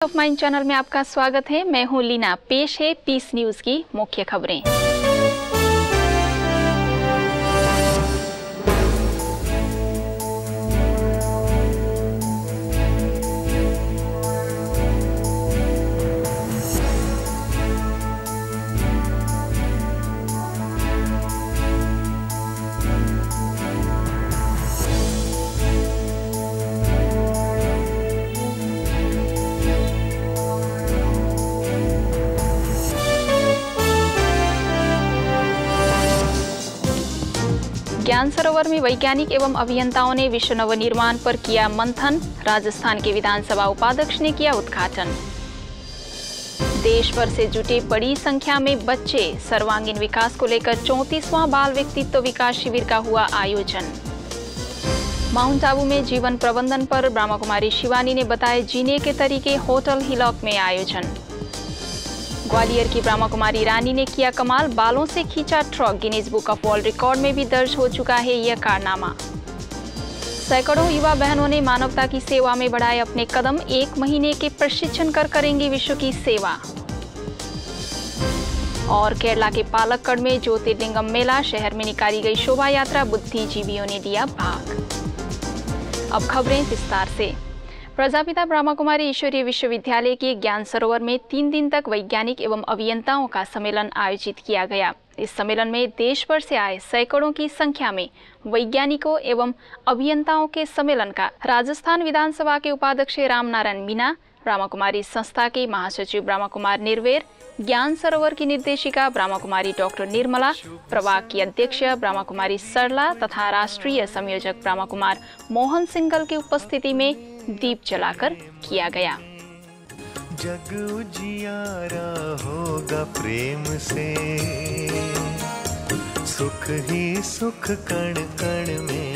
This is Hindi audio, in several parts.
ऑफ माइंड चैनल में आपका स्वागत है। मैं हूं लीना। पेश है पीस न्यूज की मुख्य खबरें। ज्ञान सरोवर में वैज्ञानिक एवं अभियंताओं ने विश्व नवनिर्माण पर किया मंथन। राजस्थान के विधानसभा उपाध्यक्ष ने किया उद्घाटन। देश भर से जुटे बड़ी संख्या में बच्चे। सर्वांगीण विकास को लेकर 34वां बाल व्यक्तित्व विकास शिविर का हुआ आयोजन। माउंट आबू में जीवन प्रबंधन पर ब्रह्मा कुमारी शिवानी ने बताए जीने के तरीके। होटल हिलॉक में आयोजन। ग्वालियर की ब्रह्मा कुमारी रानी ने किया कमाल। बालों से खींचा truck. Guinness book of world record में भी दर्ज हो चुका है यह कारनामा। सैकड़ों युवा बहनों ने मानवता की सेवा में बढ़ाए अपने कदम। 1 महीने के प्रशिक्षण कर करेंगे विश्व की सेवा। और केरला के पालक्कड़ में ज्योतिर्लिंगम मेला। शहर में निकाली गई शोभा यात्रा। बुद्धिजीवियों ने लिया भाग। अब खबरें विस्तार से। प्रजापिता ब्रह्मा कुमारी ईश्वरीय विश्वविद्यालय के ज्ञान सरोवर में 3 दिन तक वैज्ञानिक एवं अभियंताओं का सम्मेलन आयोजित किया गया। इस सम्मेलन में देश भर से आए सैकड़ों की संख्या में वैज्ञानिकों एवं अभियंताओं के सम्मेलन का राजस्थान विधानसभा के उपाध्यक्ष रामनारायण मीना, ब्रह्मा कुमारी संस्था के महासचिव ब्रह्मा कुमार निर्वेर, ज्ञान सरोवर की निर्देशिका ब्रह्मा कुमारी डॉक्टर निर्मला, प्रभाग की अध्यक्ष ब्रह्मा कुमारी सरला तथा राष्ट्रीय संयोजक ब्रह्मा कुमार मोहन सिंघल की उपस्थिति में दीप जलाकर किया गया। जग उजियारा होगा प्रेम से, सुख ही सुख कण कण में,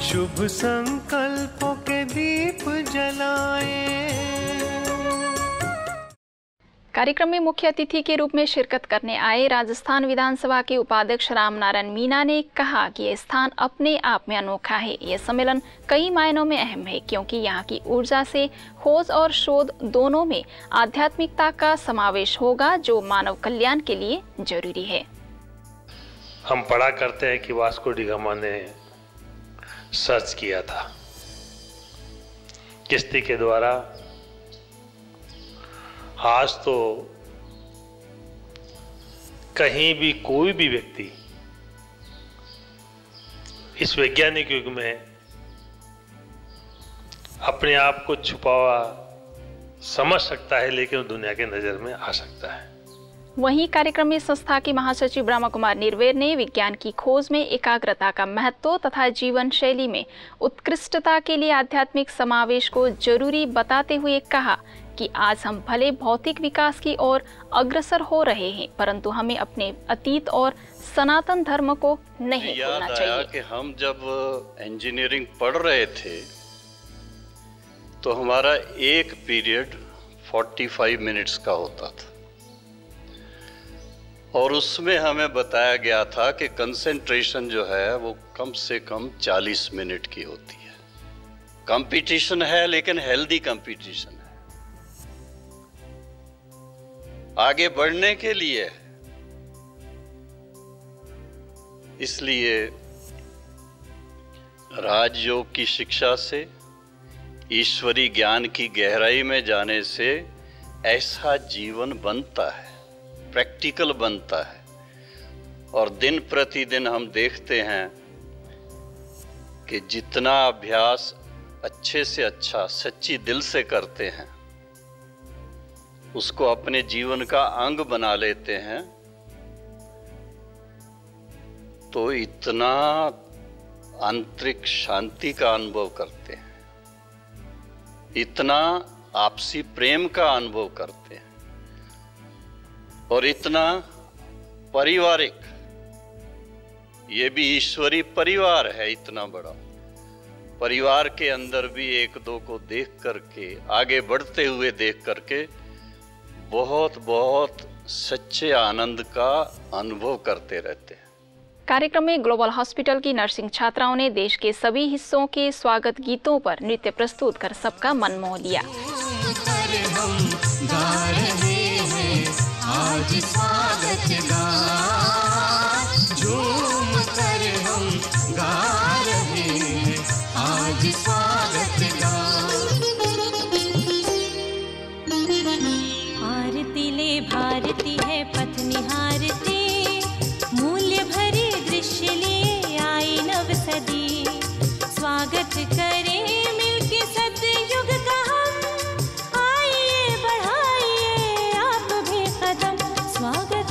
शुभ संकल्पों के दीप जलाए। कार्यक्रम में मुख्य अतिथि के रूप में शिरकत करने आए राजस्थान विधानसभा के उपाध्यक्ष रामनारायण मीना ने कहा कि यह स्थान अपने आप में अनोखा है। यह सम्मेलन कई मायनों में अहम है क्योंकि यहाँ की ऊर्जा से खोज और शोध दोनों में आध्यात्मिकता का समावेश होगा जो मानव कल्याण के लिए जरूरी है। हम पढ़ा करते हैं कि वास्को डी गामा ने सर्च किया था किश्ती के द्वारा। आज तो कहीं भी कोई भी व्यक्ति इस वैज्ञानिक युग में अपने आप को छुपा हुआ समझ सकता है, लेकिन दुनिया के नजर में आ सकता है। वहीं कार्यक्रम में संस्था के महासचिव ब्रह्मा कुमार निर्वेर ने विज्ञान की खोज में एकाग्रता का महत्व तथा जीवन शैली में उत्कृष्टता के लिए आध्यात्मिक समावेश को जरूरी बताते हुए कहा कि आज हम भले भौतिक विकास की ओर अग्रसर हो रहे हैं, परंतु हमें अपने अतीत और सनातन धर्म को नहीं भूलना चाहिए। कि हम जब इंजीनियरिंग पढ़ रहे थे तो हमारा एक पीरियड 45 मिनट्स का होता था और उसमें हमें बताया गया था कि कंसंट्रेशन जो है वो कम से कम 40 मिनट की होती है। कंपटीशन है लेकिन हेल्दी कंपटीशन है। आगे बढ़ने के लिए, इसलिए राजयोग की शिक्षा से, ईश्वरी ज्ञान की गहराई में जाने से ऐसा जीवन बनता है, प्रैक्टिकल बनता है। और दिन प्रतिदिन हम देखते हैं कि जितना अभ्यास अच्छे से अच्छा सच्ची दिल से करते हैं, उसको अपने जीवन का अंग बना लेते हैं, तो इतना आंतरिक शांति का अनुभव करते हैं, इतना आपसी प्रेम का अनुभव करते हैं और इतना पारिवारिक, ये भी ईश्वरी परिवार है। इतना बड़ा परिवार के अंदर भी एक दो को देख करके, आगे बढ़ते हुए देख करके बहुत बहुत सच्चे आनंद का अनुभव करते रहते हैं। कार्यक्रम में ग्लोबल हॉस्पिटल की नर्सिंग छात्राओं ने देश के सभी हिस्सों के स्वागत गीतों पर नृत्य प्रस्तुत कर सबका मन मोह लिया। हम गा रहे हैं आज स्वागत गान, झूम कर हम गा रहे हैं आज स्वागत गान। आरती ले भारती है पथ निहारती, मूल्य भरे दृश्य ले आई नव सदी। स्वागत करें मिलके सतयुग का हम, आइए बढ़ाइए आप भी कदम स्वागत।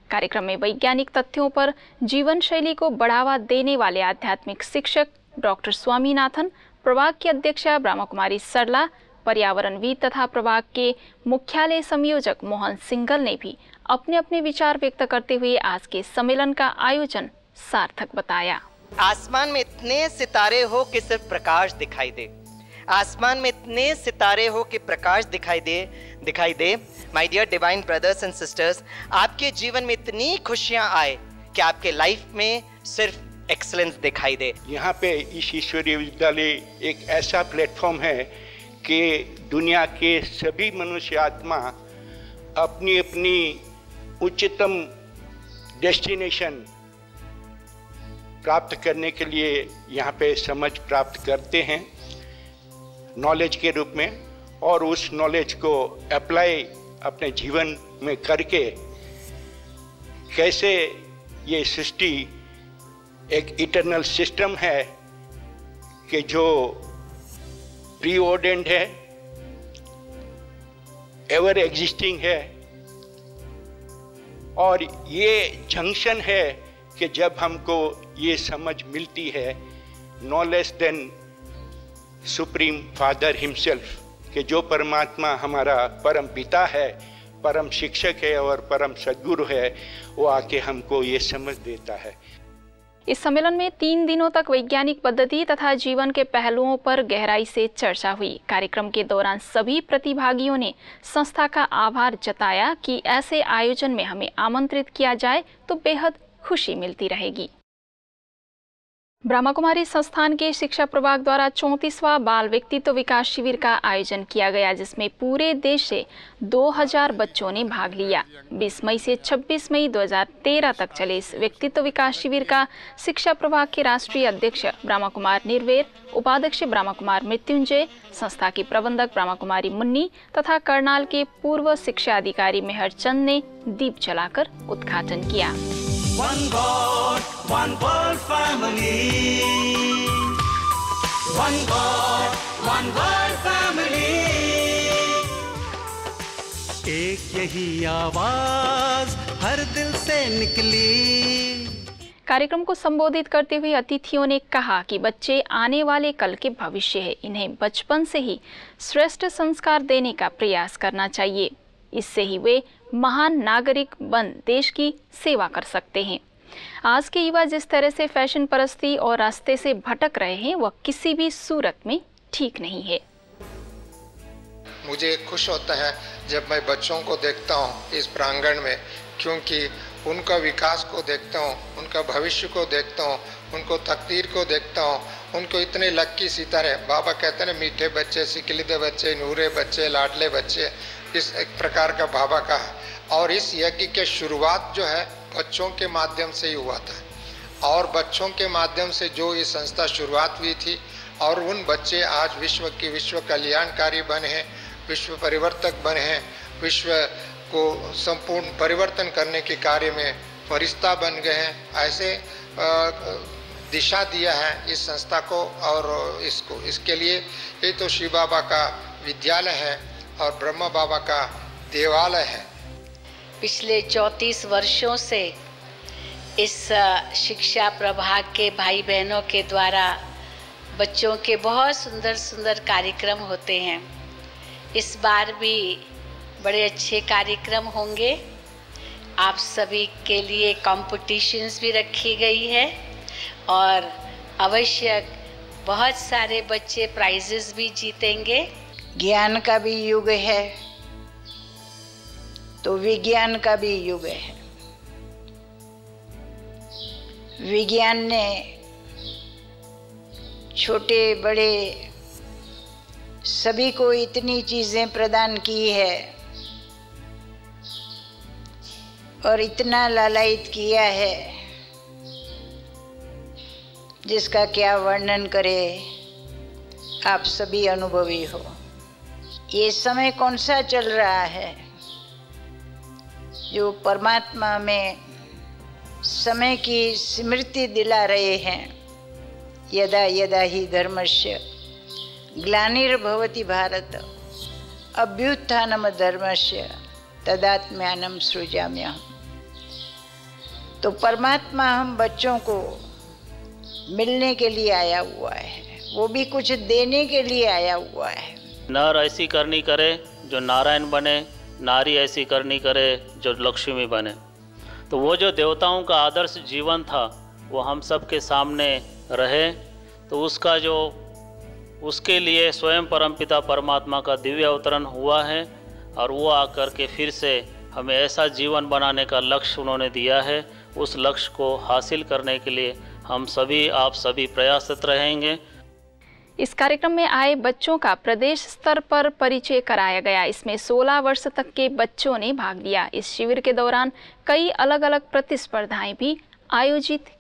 कार्यक्रम में वैज्ञानिक तथ्यों पर जीवन शैली को बढ़ावा देने वाले आध्यात्मिक शिक्षक डॉक्टर स्वामीनाथन, प्रभाग की अध्यक्षा ब्रह्मा कुमारी सरला, पर्यावरणविद तथा प्रभाग के मुख्यालय संयोजक मोहन सिंघल ने भी अपने अपने विचार व्यक्त करते हुए आज के सम्मेलन का आयोजन सार्थक बताया। आसमान में इतने सितारे हो कि सिर्फ प्रकाश दिखाई दे, आसमान में इतने सितारे हो कि प्रकाश दिखाई दे। My dear divine brothers and sisters, आपके जीवन में इतनी खुशियां आए कि आपके लाइफ में सिर्फ एक्सीलेंस दिखाई दे। यहाँ पे इस ईश्वरीय विद्यालय एक ऐसा प्लेटफॉर्म है कि दुनिया के सभी मनुष्य आत्मा अपनी अपनी उच्चतम डेस्टिनेशन प्राप्त करने के लिए यहाँ पे समझ प्राप्त करते हैं नॉलेज के रूप में, और उस नॉलेज को अप्लाई अपने जीवन में करके कैसे ये सृष्टि एक इटर्नल सिस्टम है कि जो प्री ऑर्डेंड है, एवर एग्जिस्टिंग है, और ये जंक्शन है कि जब हमको ये समझ मिलती है no less than supreme father himself, कि जो परमात्मा हमारा परम पिता है, परम शिक्षक है और परम सद्गुरु है, वो आके हमको ये समझ देता है। इस सम्मेलन में 3 दिनों तक वैज्ञानिक पद्धति तथा जीवन के पहलुओं पर गहराई से चर्चा हुई। कार्यक्रम के दौरान सभी प्रतिभागियों ने संस्था का आभार जताया कि ऐसे आयोजन में हमें आमंत्रित किया जाए तो बेहद खुशी मिलती रहेगी। ब्रह्मा कुमारी संस्थान के शिक्षा प्रभाग द्वारा 34वां बाल व्यक्तित्व विकास शिविर का आयोजन किया गया, जिसमें पूरे देश से 2000 बच्चों ने भाग लिया। 20 मई से 26 मई 2013 तक चले इस व्यक्तित्व विकास शिविर का शिक्षा प्रभाग के राष्ट्रीय अध्यक्ष ब्रह्मा कुमार निर्वेर, उपाध्यक्ष ब्रह्मा कुमार मृत्युंजय, संस्था की प्रबंधक ब्रह्मा कुमारी मुन्नी तथा करनाल के पूर्व शिक्षा अधिकारी मेहर चंद ने दीप जलाकर उद्घाटन किया। One God, one world family. One God, one world family. एक यही आवाज हर दिल से निकली। कार्यक्रम को संबोधित करते हुए अतिथियों ने कहा कि बच्चे आने वाले कल के भविष्य है, इन्हें बचपन से ही श्रेष्ठ संस्कार देने का प्रयास करना चाहिए। इससे ही वे महान नागरिक बन देश की सेवा कर सकते हैं। आज के युवा जिस तरह से फैशन परस्ती और रास्ते से भटक रहे हैं, वह किसी भी सूरत में ठीक नहीं है। मुझे खुश होता है जब मैं बच्चों को देखता हूँ इस प्रांगण में, क्योंकि उनका विकास को देखता हूँ, उनका भविष्य को देखता हूँ, उनको तकदीर को देखता हूँ, उनको इतने लक्की सितारे, बाबा कहते हैं मीठे बच्चे, सिकलिदे बच्चे, नूरे बच्चे, लाडले बच्चे, इस एक प्रकार का बाबा का है। और इस यज्ञ के शुरुआत जो है बच्चों के माध्यम से ही हुआ था, और बच्चों के माध्यम से जो ये संस्था शुरुआत हुई थी, और उन बच्चे आज विश्व की विश्व कल्याणकारी बने हैं, विश्व परिवर्तक बने हैं, विश्व को संपूर्ण परिवर्तन करने के कार्य में फरिश्ता बन गए हैं। ऐसे दिशा दिया है इस संस्था को, और इसके लिए ये तो शिव बाबा का विद्यालय है और ब्रह्मा बाबा का देवालय है। पिछले 34 वर्षों से इस शिक्षा प्रभाग के भाई बहनों के द्वारा बच्चों के बहुत सुंदर सुंदर कार्यक्रम होते हैं। इस बार भी बड़े अच्छे कार्यक्रम होंगे। आप सभी के लिए कॉम्पिटिशन्स भी रखी गई है, और अवश्य बहुत सारे बच्चे प्राइजेस भी जीतेंगे। ज्ञान का भी युग है तो विज्ञान का भी युग है। विज्ञान ने छोटे बड़े सभी को इतनी चीजें प्रदान की है और इतना लालायित किया है जिसका क्या वर्णन करे, आप सभी अनुभवी हो। ये समय कौन सा चल रहा है जो परमात्मा में समय की स्मृति दिला रहे हैं। यदा यदा ही धर्मस्य ग्लानिर्भवति भारत अभ्युत्थानम धर्मस्य तदात्म्यानम सृजाम्यहम्। तो परमात्मा हम बच्चों को मिलने के लिए आया हुआ है, वो भी कुछ देने के लिए आया हुआ है। नर ऐसी करनी करे जो नारायण बने, नारी ऐसी करनी करे जो लक्ष्मी बने। तो वो जो देवताओं का आदर्श जीवन था वो हम सब के सामने रहे, तो उसका जो उसके लिए स्वयं परमपिता परमात्मा का दिव्य अवतरण हुआ है और वो आकर के फिर से हमें ऐसा जीवन बनाने का लक्ष्य उन्होंने दिया है। उस लक्ष्य को हासिल करने के लिए हम सभी आप सभी प्रयासरत रहेंगे। इस कार्यक्रम में आए बच्चों का प्रदेश स्तर पर परिचय कराया गया। इसमें 16 वर्ष तक के बच्चों ने भाग लिया। इस शिविर के दौरान कई अलग अलग प्रतिस्पर्धाएं भी आयोजित की।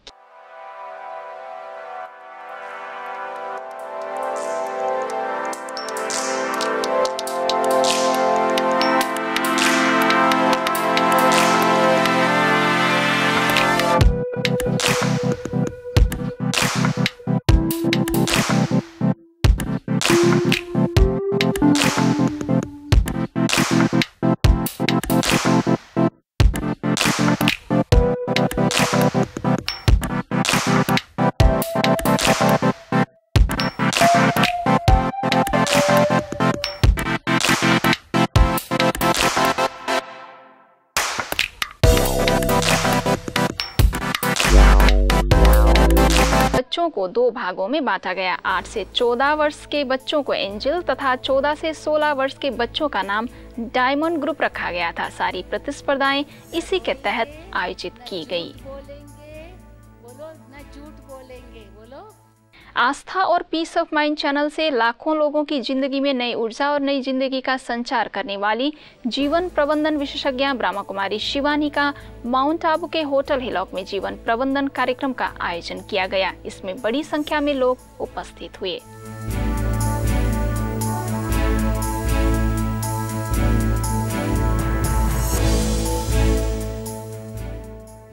बच्चों को 2 भागों में बांटा गया। 8 से 14 वर्ष के बच्चों को एंजल तथा 14 से 16 वर्ष के बच्चों का नाम डायमंड ग्रुप रखा गया था। सारी प्रतिस्पर्धाएं इसी के तहत आयोजित की गई। आस्था और पीस ऑफ माइंड चैनल से लाखों लोगों की जिंदगी में नई ऊर्जा और नई जिंदगी का संचार करने वाली जीवन प्रबंधन विशेषज्ञ ब्रह्मा कुमारी शिवानी का माउंट आबू के होटल हिलॉक में जीवन प्रबंधन कार्यक्रम का आयोजन किया गया। इसमें बड़ी संख्या में लोग उपस्थित हुए।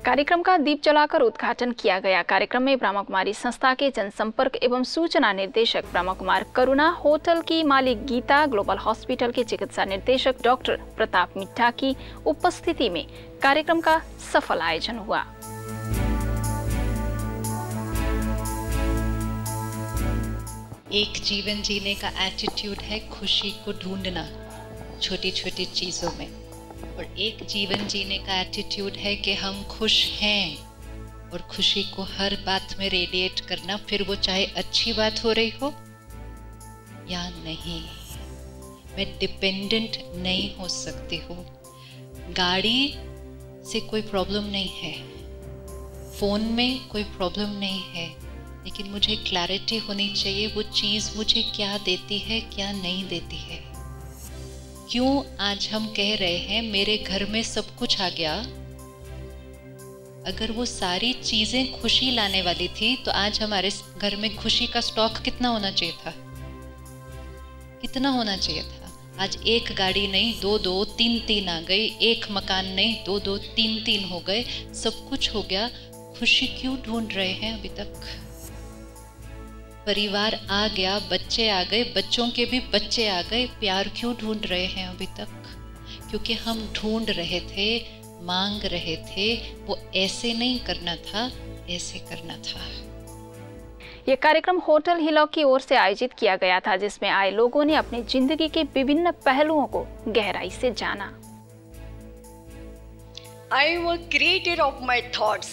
कार्यक्रम का दीप जलाकर उद्घाटन किया गया। कार्यक्रम में ब्रह्मा कुमारी संस्था के जनसंपर्क एवं सूचना निर्देशक ब्रह्मा कुमार करुणा, होटल की मालिक गीता, ग्लोबल हॉस्पिटल के चिकित्सा निर्देशक डॉक्टर प्रताप मिट्ठा की उपस्थिति में कार्यक्रम का सफल आयोजन हुआ। एक जीवन जीने का एटीट्यूड है खुशी को ढूंढना छोटी छोटी चीजों में, और एक जीवन जीने का एटीट्यूड है कि हम खुश हैं और खुशी को हर बात में रेडिएट करना, फिर वो चाहे अच्छी बात हो रही हो या नहीं। मैं डिपेंडेंट नहीं हो सकती हूँ। गाड़ी से कोई प्रॉब्लम नहीं है, फ़ोन में कोई प्रॉब्लम नहीं है, लेकिन मुझे क्लैरिटी होनी चाहिए वो चीज़ मुझे क्या देती है, क्या नहीं देती है। क्यों आज हम कह रहे हैं मेरे घर में सब कुछ आ गया? अगर वो सारी चीजें खुशी लाने वाली थी तो आज हमारे घर में खुशी का स्टॉक कितना होना चाहिए था? कितना होना चाहिए था? आज एक गाड़ी नहीं, 2-2, 3-3 आ गई। एक मकान नहीं, 2-2, 3-3 हो गए। सब कुछ हो गया, खुशी क्यों ढूंढ रहे हैं अभी तक? परिवार आ गया, बच्चे आ गए, बच्चों के भी बच्चे आ गए, प्यार क्यों ढूंढ रहे हैं अभी तक? क्योंकि हम ढूंढ रहे थे, मांग रहे थे। वो ऐसे नहीं करना था, ऐसे करना था। यह कार्यक्रम होटल हिलॉक की ओर से आयोजित किया गया था, जिसमें आए लोगों ने अपनी जिंदगी के विभिन्न पहलुओं को गहराई से जाना। I am a creator of my thoughts.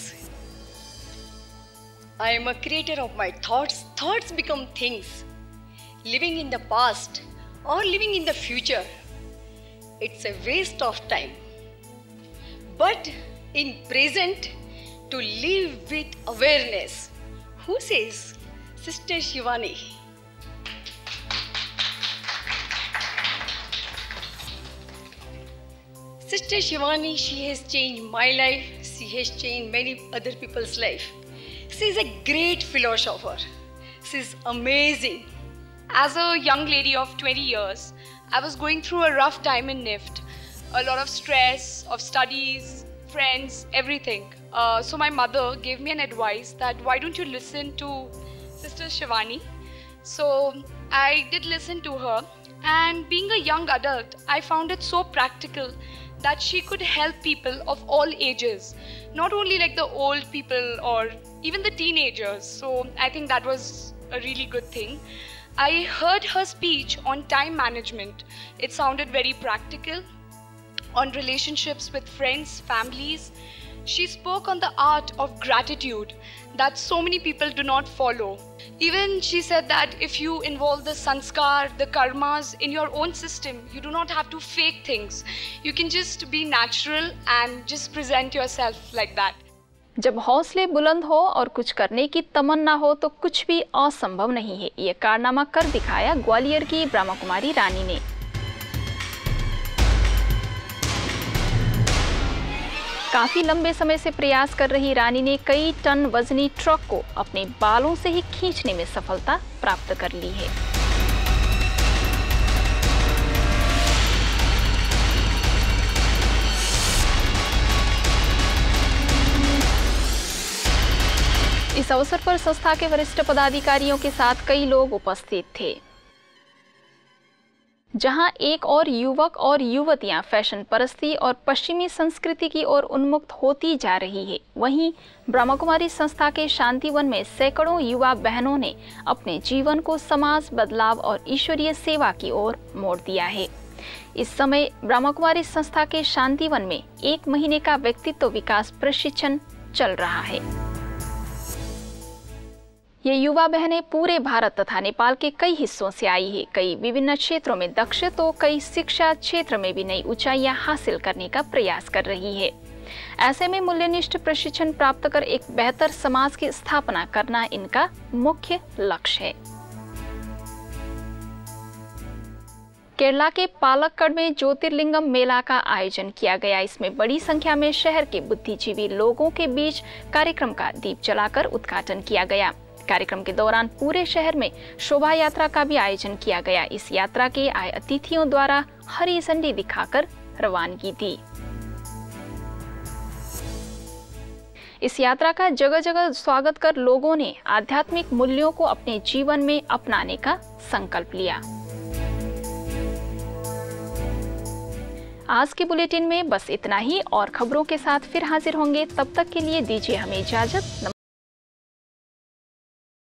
I am a creator of my thoughts. Thoughts become things. Living in the past or living in the future, it's a waste of time. But in present, to live with awareness. Who says? Sister Shivani. Sister Shivani, she has changed my life. She has changed many other people's life. She is a great philosopher. She is amazing. As a young lady of 20 years, I was going through a rough time in NIFT. A lot of stress, of studies, friends, everything. So my mother gave me an advice that why don't you listen to Sister Shivani? So I did listen to her, and being a young adult, I found it so practical that she could help people of all ages, not only like the old people or even the teenagers. So I think that was a really good thing. I heard her speech on time management. It sounded very practical, on relationships with friends, families. She spoke on the art of gratitude that so many people do not follow. Even she said that if you involve the sanskar, the karmas in your own system, you do not have to fake things. You can just be natural and just present yourself like that. जब हौसले बुलंद हो और कुछ करने की तमन्ना हो तो कुछ भी असंभव नहीं है। ये कारनामा कर दिखाया ग्वालियर की ब्रह्मा कुमारी रानी ने। काफी लंबे समय से प्रयास कर रही रानी ने कई टन वजनी ट्रक को अपने बालों से ही खींचने में सफलता प्राप्त कर ली है। इस अवसर पर संस्था के वरिष्ठ पदाधिकारियों के साथ कई लोग उपस्थित थे, जहां एक और युवक और युवतियां फैशन परस्ती और पश्चिमी संस्कृति की ओर उन्मुक्त होती जा रही है। वहीं ब्रह्मा कुमारी संस्था के शांतिवन में सैकड़ों युवा बहनों ने अपने जीवन को समाज बदलाव और ईश्वरीय सेवा की ओर मोड़ दिया है। इस समय ब्रह्मा कुमारी संस्था के शांतिवन में 1 महीने का व्यक्तित्व विकास प्रशिक्षण चल रहा है। ये युवा बहनें पूरे भारत तथा नेपाल के कई हिस्सों से आई है। कई विभिन्न क्षेत्रों में दक्ष तो कई शिक्षा क्षेत्र में भी नई ऊंचाइयां हासिल करने का प्रयास कर रही है। ऐसे में मूल्यनिष्ठ प्रशिक्षण प्राप्त कर एक बेहतर समाज की स्थापना करना इनका मुख्य लक्ष्य है। केरला के पालक्कड़ में ज्योतिर्लिंगम मेला का आयोजन किया गया। इसमें बड़ी संख्या में शहर के बुद्धिजीवी लोगों के बीच कार्यक्रम का दीप जलाकर उद्घाटन किया गया। कार्यक्रम के दौरान पूरे शहर में शोभा यात्रा का भी आयोजन किया गया। इस यात्रा के आए अतिथियों द्वारा हरी झंडी दिखाकर रवानगी दी। इस यात्रा का जगह जगह स्वागत कर लोगों ने आध्यात्मिक मूल्यों को अपने जीवन में अपनाने का संकल्प लिया। आज के बुलेटिन में बस इतना ही और खबरों के साथ फिर हाजिर होंगे। तब तक के लिए दीजिए हमें इजाजत।